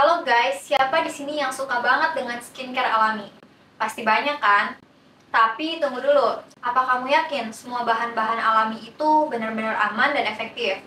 Halo guys, siapa di sini yang suka banget dengan skincare alami? Pasti banyak kan? Tapi tunggu dulu, apa kamu yakin semua bahan-bahan alami itu benar-benar aman dan efektif?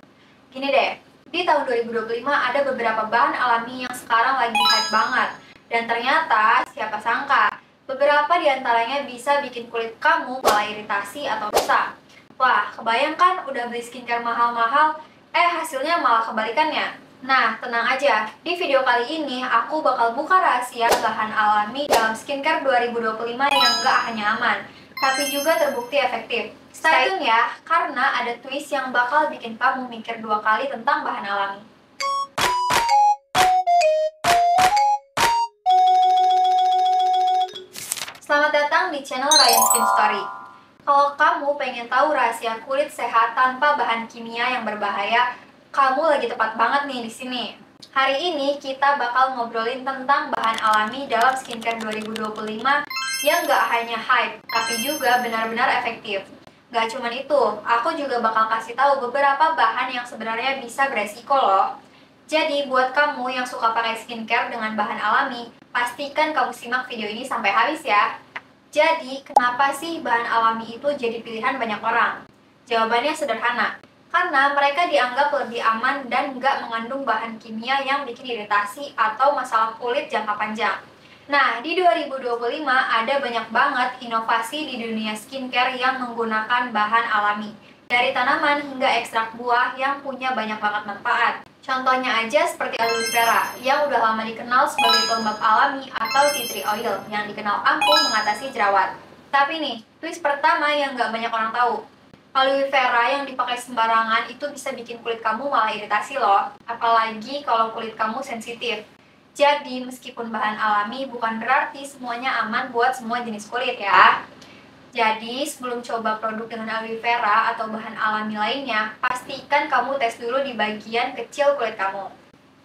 Gini deh, di tahun 2025 ada beberapa bahan alami yang sekarang lagi hype banget. Dan ternyata, siapa sangka, beberapa di antaranya bisa bikin kulit kamu malah iritasi atau rusak. Wah, kebayangkan udah beli skincare mahal-mahal, hasilnya malah kebalikannya. Nah, tenang aja. Di video kali ini, aku bakal buka rahasia bahan alami dalam skincare 2025 yang gak hanya aman, tapi juga terbukti efektif. Stay tune ya, karena ada twist yang bakal bikin kamu mikir dua kali tentang bahan alami. Selamat datang di channel Ryan Skin Story. Kalau kamu pengen tahu rahasia kulit sehat tanpa bahan kimia yang berbahaya, kamu lagi tepat banget nih di sini. Hari ini kita bakal ngobrolin tentang bahan alami dalam skincare 2025 yang gak hanya hype, tapi juga benar-benar efektif. Gak cuman itu, aku juga bakal kasih tahu beberapa bahan yang sebenarnya bisa beresiko loh. Jadi buat kamu yang suka pakai skincare dengan bahan alami, pastikan kamu simak video ini sampai habis ya. Jadi, kenapa sih bahan alami itu jadi pilihan banyak orang? Jawabannya sederhana, karena mereka dianggap lebih aman dan nggak mengandung bahan kimia yang bikin iritasi atau masalah kulit jangka panjang. Nah, di 2025 ada banyak banget inovasi di dunia skincare yang menggunakan bahan alami. Dari tanaman hingga ekstrak buah yang punya banyak banget manfaat. Contohnya aja seperti aloe vera, yang udah lama dikenal sebagai pelembab alami atau tea tree oil, yang dikenal ampuh mengatasi jerawat. Tapi nih, twist pertama yang nggak banyak orang tahu. Aloe vera yang dipakai sembarangan itu bisa bikin kulit kamu malah iritasi loh, apalagi kalau kulit kamu sensitif. Jadi, meskipun bahan alami bukan berarti semuanya aman buat semua jenis kulit ya. Jadi, sebelum coba produk dengan aloe vera atau bahan alami lainnya, pastikan kamu tes dulu di bagian kecil kulit kamu.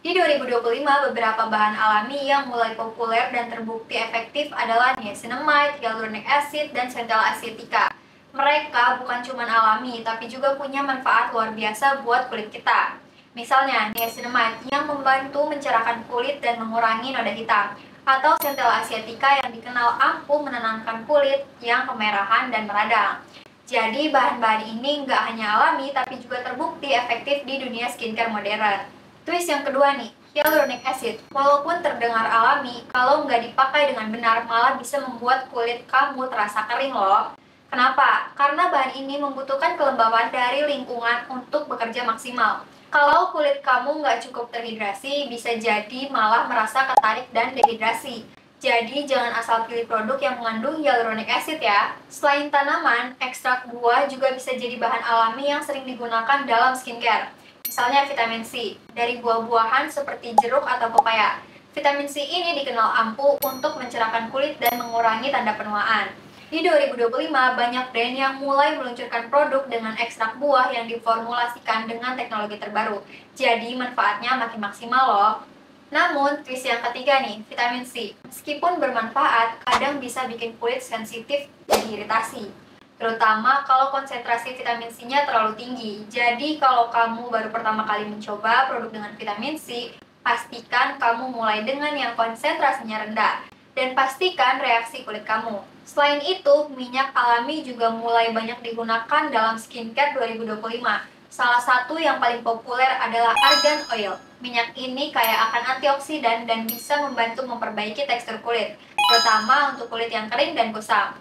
Di 2025, beberapa bahan alami yang mulai populer dan terbukti efektif adalah niacinamide, hyaluronic acid, dan centella asiatica. Mereka bukan cuma alami, tapi juga punya manfaat luar biasa buat kulit kita. Misalnya, niacinamide yang membantu mencerahkan kulit dan mengurangi noda hitam, atau centella asiatica yang dikenal ampuh menenangkan kulit yang kemerahan dan meradang. Jadi, bahan-bahan ini nggak hanya alami, tapi juga terbukti efektif di dunia skincare modern. Twist yang kedua nih, hyaluronic acid. Walaupun terdengar alami, kalau nggak dipakai dengan benar malah bisa membuat kulit kamu terasa kering loh. Kenapa? Karena bahan ini membutuhkan kelembaban dari lingkungan untuk bekerja maksimal. Kalau kulit kamu nggak cukup terhidrasi, bisa jadi malah merasa ketarik dan dehidrasi. Jadi jangan asal pilih produk yang mengandung hyaluronic acid ya. Selain tanaman, ekstrak buah juga bisa jadi bahan alami yang sering digunakan dalam skincare. Misalnya vitamin C, dari buah-buahan seperti jeruk atau pepaya. Vitamin C ini dikenal ampuh untuk mencerahkan kulit dan mengurangi tanda penuaan. Di 2025, banyak brand yang mulai meluncurkan produk dengan ekstrak buah yang diformulasikan dengan teknologi terbaru. Jadi, manfaatnya makin maksimal loh. Namun, twist yang ketiga nih, vitamin C. Meskipun bermanfaat, kadang bisa bikin kulit sensitif dan iritasi. Terutama kalau konsentrasi vitamin C-nya terlalu tinggi. Jadi, kalau kamu baru pertama kali mencoba produk dengan vitamin C, pastikan kamu mulai dengan yang konsentrasinya rendah. Dan pastikan reaksi kulit kamu. Selain itu, minyak alami juga mulai banyak digunakan dalam skincare 2025. Salah satu yang paling populer adalah argan oil. Minyak ini kaya akan antioksidan dan bisa membantu memperbaiki tekstur kulit, terutama untuk kulit yang kering dan kusam.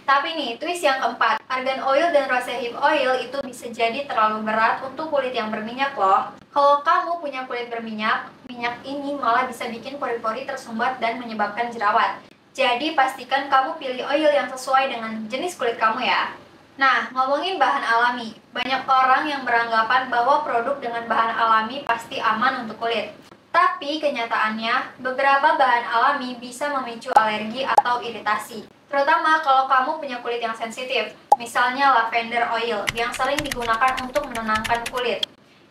Tapi nih, twist yang keempat, argan oil dan rosehip oil itu bisa jadi terlalu berat untuk kulit yang berminyak loh. Kalau kamu punya kulit berminyak, minyak ini malah bisa bikin pori-pori tersumbat dan menyebabkan jerawat. Jadi pastikan kamu pilih oil yang sesuai dengan jenis kulit kamu ya. Nah, ngomongin bahan alami, banyak orang yang beranggapan bahwa produk dengan bahan alami pasti aman untuk kulit. Tapi kenyataannya, beberapa bahan alami bisa memicu alergi atau iritasi. Terutama kalau kamu punya kulit yang sensitif, misalnya lavender oil yang sering digunakan untuk menenangkan kulit.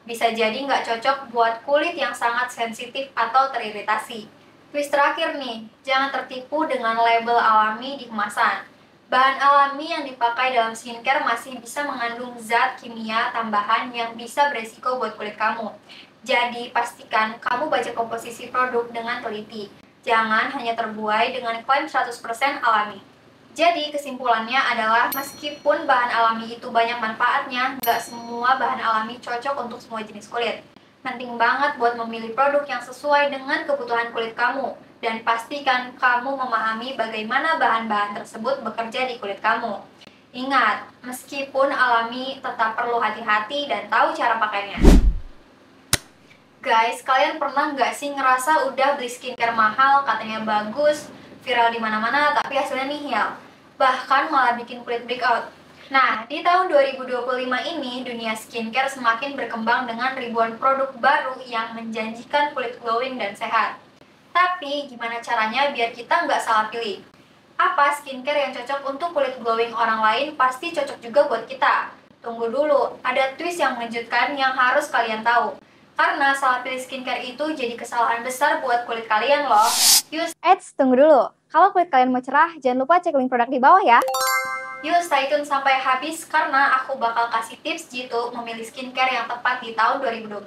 Bisa jadi nggak cocok buat kulit yang sangat sensitif atau teriritasi. Twist terakhir nih, jangan tertipu dengan label alami di kemasan. Bahan alami yang dipakai dalam skincare masih bisa mengandung zat kimia tambahan yang bisa beresiko buat kulit kamu. Jadi, pastikan kamu baca komposisi produk dengan teliti. Jangan hanya terbuai dengan klaim 100% alami. Jadi, kesimpulannya adalah meskipun bahan alami itu banyak manfaatnya, nggak semua bahan alami cocok untuk semua jenis kulit. Penting banget buat memilih produk yang sesuai dengan kebutuhan kulit kamu. Dan pastikan kamu memahami bagaimana bahan-bahan tersebut bekerja di kulit kamu. Ingat, meskipun alami, tetap perlu hati-hati dan tahu cara pakainya. Guys, kalian pernah nggak sih ngerasa udah beli skincare mahal, katanya bagus, viral di mana-mana, tapi hasilnya nihil? Bahkan malah bikin kulit breakout. Nah, di tahun 2025 ini, dunia skincare semakin berkembang dengan ribuan produk baru yang menjanjikan kulit glowing dan sehat. Tapi, gimana caranya biar kita nggak salah pilih? Apa skincare yang cocok untuk kulit glowing orang lain pasti cocok juga buat kita? Tunggu dulu, ada twist yang mengejutkan yang harus kalian tahu. Karena salah pilih skincare itu jadi kesalahan besar buat kulit kalian loh. Eits, tunggu dulu. Kalau kulit kalian mau cerah, jangan lupa cek link produk di bawah ya. Yuk stay tune sampai habis karena aku bakal kasih tips jitu memilih skincare yang tepat di tahun 2025.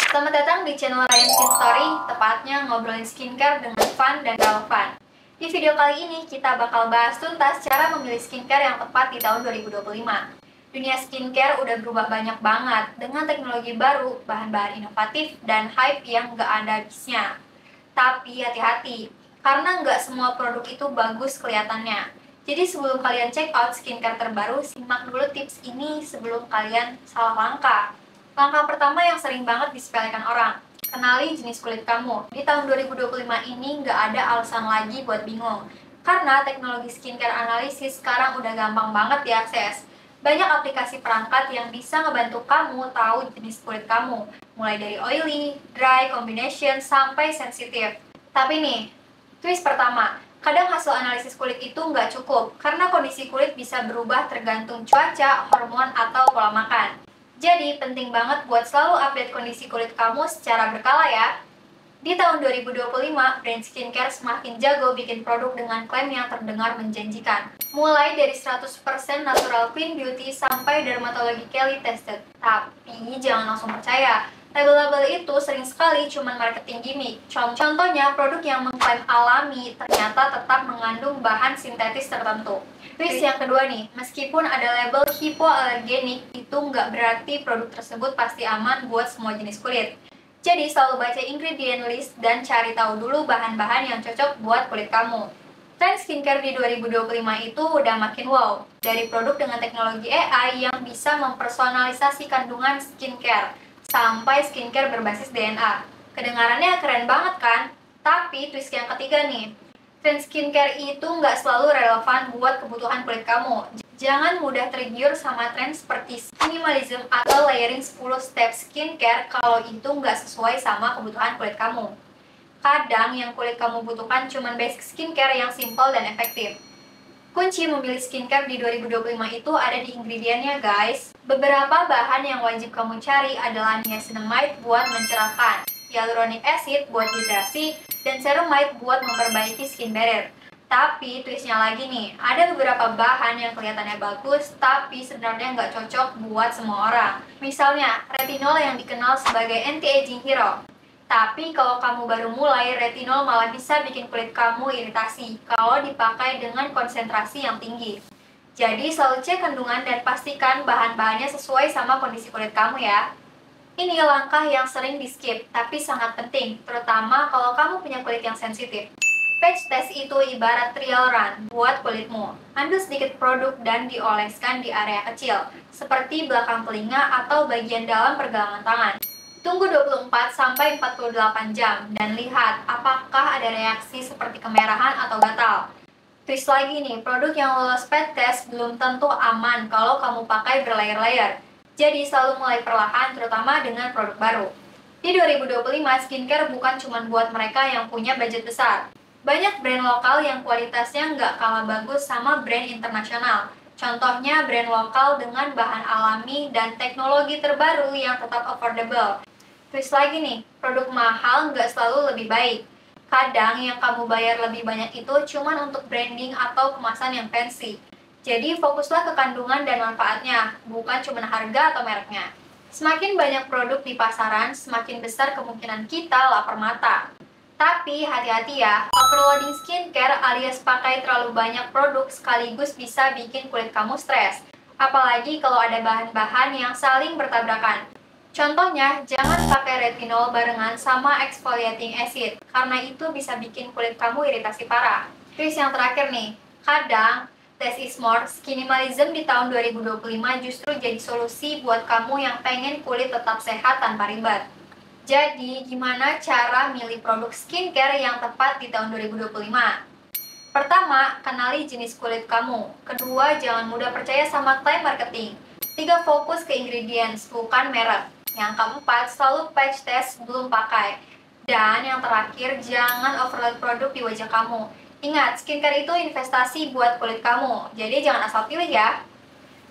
Selamat datang di channel Ryan Skin Story, tepatnya ngobrolin skincare dengan fun dan relevan. Di video kali ini, kita bakal bahas tuntas cara memilih skincare yang tepat di tahun 2025. Dunia skincare udah berubah banyak banget dengan teknologi baru, bahan-bahan inovatif, dan hype yang nggak ada habisnya. Tapi hati-hati, karena nggak semua produk itu bagus kelihatannya. Jadi sebelum kalian check out skincare terbaru, simak dulu tips ini sebelum kalian salah langkah. Langkah pertama yang sering banget disepelekan orang, kenali jenis kulit kamu. Di tahun 2025 ini nggak ada alasan lagi buat bingung. Karena teknologi skincare analisis sekarang udah gampang banget diakses. Banyak aplikasi perangkat yang bisa ngebantu kamu tahu jenis kulit kamu. Mulai dari oily, dry, combination, sampai sensitif. Tapi nih, twist pertama, kadang hasil analisis kulit itu nggak cukup. Karena kondisi kulit bisa berubah tergantung cuaca, hormon, atau pola makan. Jadi, penting banget buat selalu update kondisi kulit kamu secara berkala ya. Di tahun 2025, brand skincare semakin jago bikin produk dengan klaim yang terdengar menjanjikan. Mulai dari 100% natural clean beauty sampai dermatologically tested. Tapi jangan langsung percaya. Label-label itu sering sekali cuma marketing gimmick. Contohnya, produk yang mengklaim alami ternyata tetap mengandung bahan sintetis tertentu. Twist yang kedua nih, meskipun ada label hipoalergenik, itu nggak berarti produk tersebut pasti aman buat semua jenis kulit. Jadi selalu baca ingredient list dan cari tahu dulu bahan-bahan yang cocok buat kulit kamu. Tren skincare di 2025 itu udah makin wow. Dari produk dengan teknologi AI yang bisa mempersonalisasi kandungan skincare, sampai skincare berbasis DNA. Kedengarannya keren banget kan? Tapi twist yang ketiga nih, tren skincare itu nggak selalu relevan buat kebutuhan kulit kamu. Jangan mudah tergiur sama tren seperti minimalism atau layering 10 step skincare kalau itu nggak sesuai sama kebutuhan kulit kamu. Kadang yang kulit kamu butuhkan cuma basic skincare yang simple dan efektif. Kunci memilih skincare di 2025 itu ada di ingredientnya guys. Beberapa bahan yang wajib kamu cari adalah niacinamide buat mencerahkan, hyaluronic acid buat hidrasi, dan ceramide buat memperbaiki skin barrier. Tapi twistnya lagi nih, ada beberapa bahan yang kelihatannya bagus, tapi sebenarnya nggak cocok buat semua orang. Misalnya, retinol yang dikenal sebagai anti-aging hero. Tapi kalau kamu baru mulai, retinol malah bisa bikin kulit kamu iritasi kalau dipakai dengan konsentrasi yang tinggi. Jadi selalu cek kandungan dan pastikan bahan-bahannya sesuai sama kondisi kulit kamu ya. Ini langkah yang sering di-skip, tapi sangat penting, terutama kalau kamu punya kulit yang sensitif. Patch test itu ibarat trial run buat kulitmu. Ambil sedikit produk dan dioleskan di area kecil, seperti belakang telinga atau bagian dalam pergelangan tangan. Tunggu 24-48 jam dan lihat apakah ada reaksi seperti kemerahan atau gatal. Twist lagi nih, produk yang lolos patch test belum tentu aman kalau kamu pakai berlayer-layer. Jadi selalu mulai perlahan, terutama dengan produk baru. Di 2025, skincare bukan cuma buat mereka yang punya budget besar. Banyak brand lokal yang kualitasnya nggak kalah bagus sama brand internasional. Contohnya brand lokal dengan bahan alami dan teknologi terbaru yang tetap affordable. Twist lagi nih, produk mahal nggak selalu lebih baik. Kadang yang kamu bayar lebih banyak itu cuma untuk branding atau kemasan yang fancy. Jadi fokuslah ke kandungan dan manfaatnya, bukan cuma harga atau mereknya. Semakin banyak produk di pasaran, semakin besar kemungkinan kita lapar mata. Tapi hati-hati ya, overloading skincare alias pakai terlalu banyak produk sekaligus bisa bikin kulit kamu stres. Apalagi kalau ada bahan-bahan yang saling bertabrakan. Contohnya, jangan pakai retinol barengan sama exfoliating acid, karena itu bisa bikin kulit kamu iritasi parah. Terus yang terakhir nih, kadang less is more, skinimalism di tahun 2025 justru jadi solusi buat kamu yang pengen kulit tetap sehat tanpa ribet. Jadi, gimana cara milih produk skincare yang tepat di tahun 2025? Pertama, kenali jenis kulit kamu. Kedua, jangan mudah percaya sama klaim marketing. Tiga, fokus ke ingredients, bukan merek. Yang keempat, selalu patch test sebelum pakai. Dan yang terakhir, jangan overload produk di wajah kamu. Ingat, skincare itu investasi buat kulit kamu, jadi jangan asal pilih ya.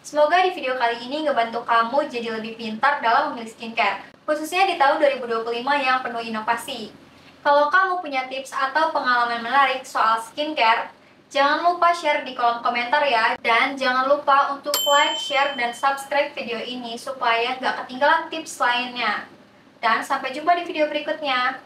Semoga di video kali ini ngebantu kamu jadi lebih pintar dalam memilih skincare, khususnya di tahun 2025 yang penuh inovasi. Kalau kamu punya tips atau pengalaman menarik soal skincare, jangan lupa share di kolom komentar ya. Dan jangan lupa untuk like, share, dan subscribe video ini supaya nggak ketinggalan tips lainnya. Dan sampai jumpa di video berikutnya.